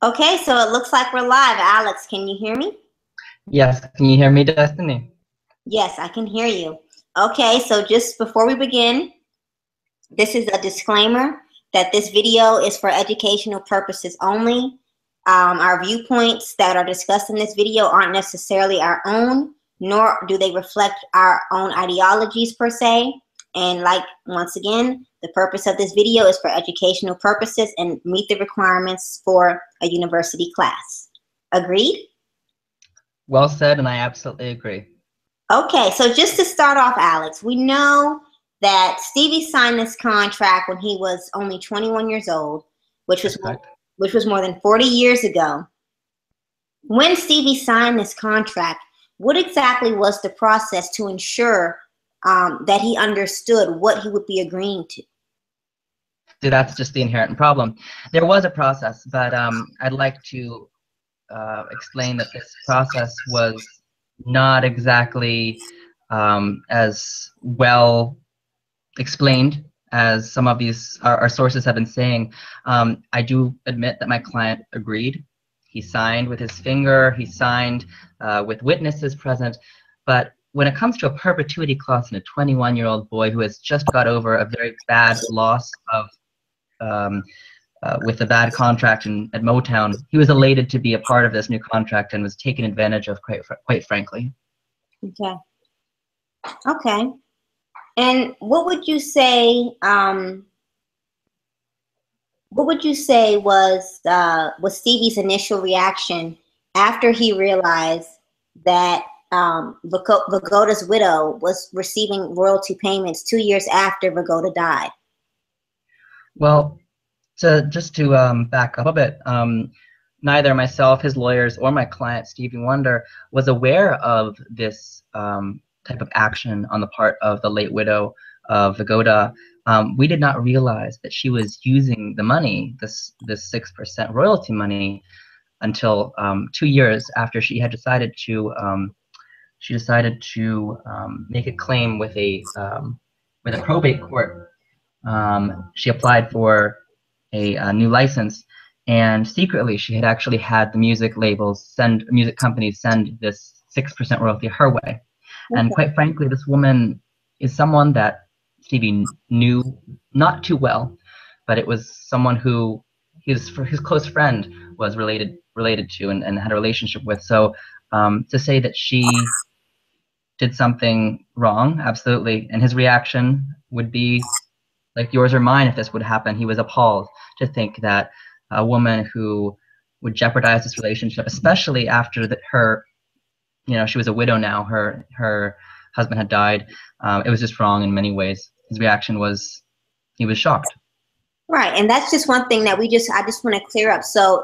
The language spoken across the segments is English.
Okay, so it looks like we're live. Alex, can you hear me? Yes, can you hear me, Destiny? Yes, I can hear you. Okay, so just before we begin, this is a disclaimer that this video is for educational purposes only. Our viewpoints that are discussed in this video aren't necessarily our own, nor do they reflect our own ideologies per se. And once again, the purpose of this video is for educational purposes and meet the requirements for a university class. Agreed? Well said, and I absolutely agree. Okay, so just to start off, Alex, we know that Stevie signed this contract when he was only 21 years old, which was more than 40 years ago. When Stevie signed this contract, what exactly was the process to ensure that he understood what he would be agreeing to? So that's just the inherent problem. There was a process, but I'd like to explain that this process was not exactly as well explained as some of these our sources have been saying. I do admit that my client agreed. He signed with his finger, he signed with witnesses present, but when it comes to a perpetuity clause in a 21-year-old boy who has just got over a very bad loss of with a bad contract at Motown, he was elated to be a part of this new contract and was taken advantage of, quite frankly. Okay. Okay. And what would you say? What would you say was Stevie's initial reaction after he realized that Vagoda's widow was receiving royalty payments 2 years after Vagoda died? Well, just to back up a bit, neither myself, his lawyers, or my client, Stevie Wonder, was aware of this type of action on the part of the late widow of Vagoda. We did not realize that she was using the money, this 6% royalty money, until 2 years after she had decided to make a claim with a probate court. She applied for a new license, and secretly she had actually had the music companies send this 6% royalty her way. Okay. And quite frankly, this woman is someone that Stevie knew not too well, but it was someone who his close friend was related to and had a relationship with. So to say that she did something wrong, absolutely, and his reaction would be like yours or mine if this would happen. He was appalled to think that a woman who would jeopardize this relationship, especially after she was a widow now, her husband had died. It was just wrong in many ways. His reaction was, he was shocked. Right, and that's just one thing that I just want to clear up. So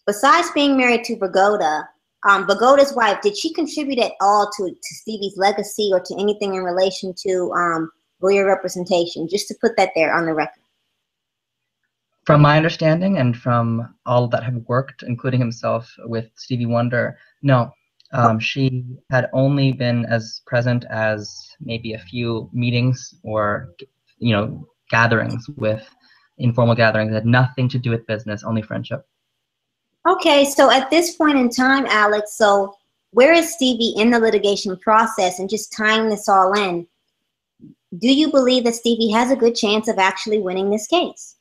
besides being married to Vagoda, Vagoda's wife, did she contribute at all to Stevie's legacy or to anything in relation to lawyer representation? Just to put that there on the record. From my understanding and from all that have worked, including himself, with Stevie Wonder, no. She had only been as present as maybe a few meetings or, gatherings informal gatherings that had nothing to do with business, only friendship. Okay, so at this point in time, Alex, so where is Stevie in the litigation process? And just tying this all in, do you believe that Stevie has a good chance of actually winning this case?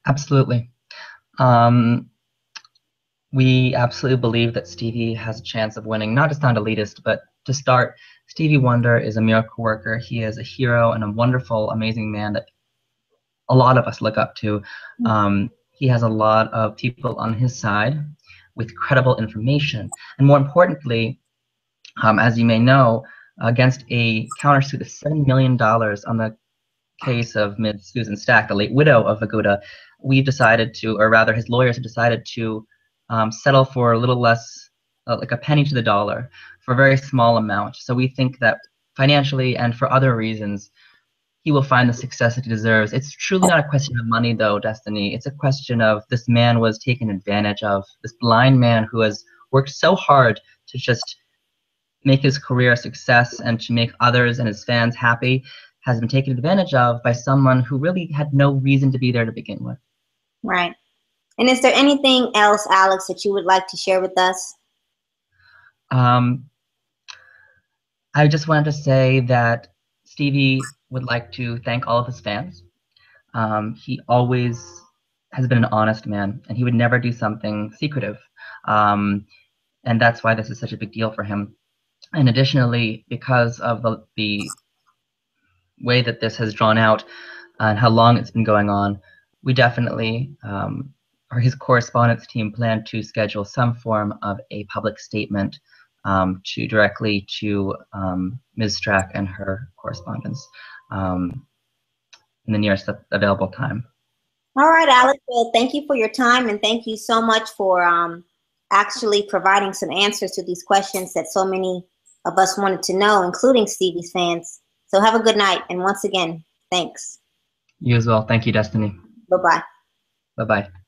Absolutely. We absolutely believe that Stevie has a chance of winning, not to sound elitist, but to start, Stevie Wonder is a miracle worker. He is a hero and a wonderful, amazing man that a lot of us look up to. He has a lot of people on his side with credible information. And more importantly, as you may know, against a countersuit of $7 million on the case of Ms. Susan Stack, the late widow of Vagoda, we've decided to, or rather his lawyers have decided to settle for a little less, like a penny to the dollar, for a very small amount. So we think that financially and for other reasons, he will find the success that he deserves. It's truly not a question of money, though, Destiny. It's a question of this man was taken advantage of. This blind man who has worked so hard to just make his career a success and to make others and his fans happy has been taken advantage of by someone who really had no reason to be there to begin with. Right. And is there anything else, Alex, that you would like to share with us? I just wanted to say that Stevie would like to thank all of his fans. He always has been an honest man, and he would never do something secretive. And that's why this is such a big deal for him. And additionally, because of the way that this has drawn out and how long it's been going on, we definitely, or his correspondence team, plan to schedule some form of a public statement directly to Ms. Strack and her correspondence in the nearest available time. All right, Alex. Well, thank you for your time, and thank you so much for actually providing some answers to these questions that so many of us wanted to know, including Stevie's fans. So have a good night, and once again, thanks. You as well. Thank you, Destiny. Bye-bye. Bye-bye.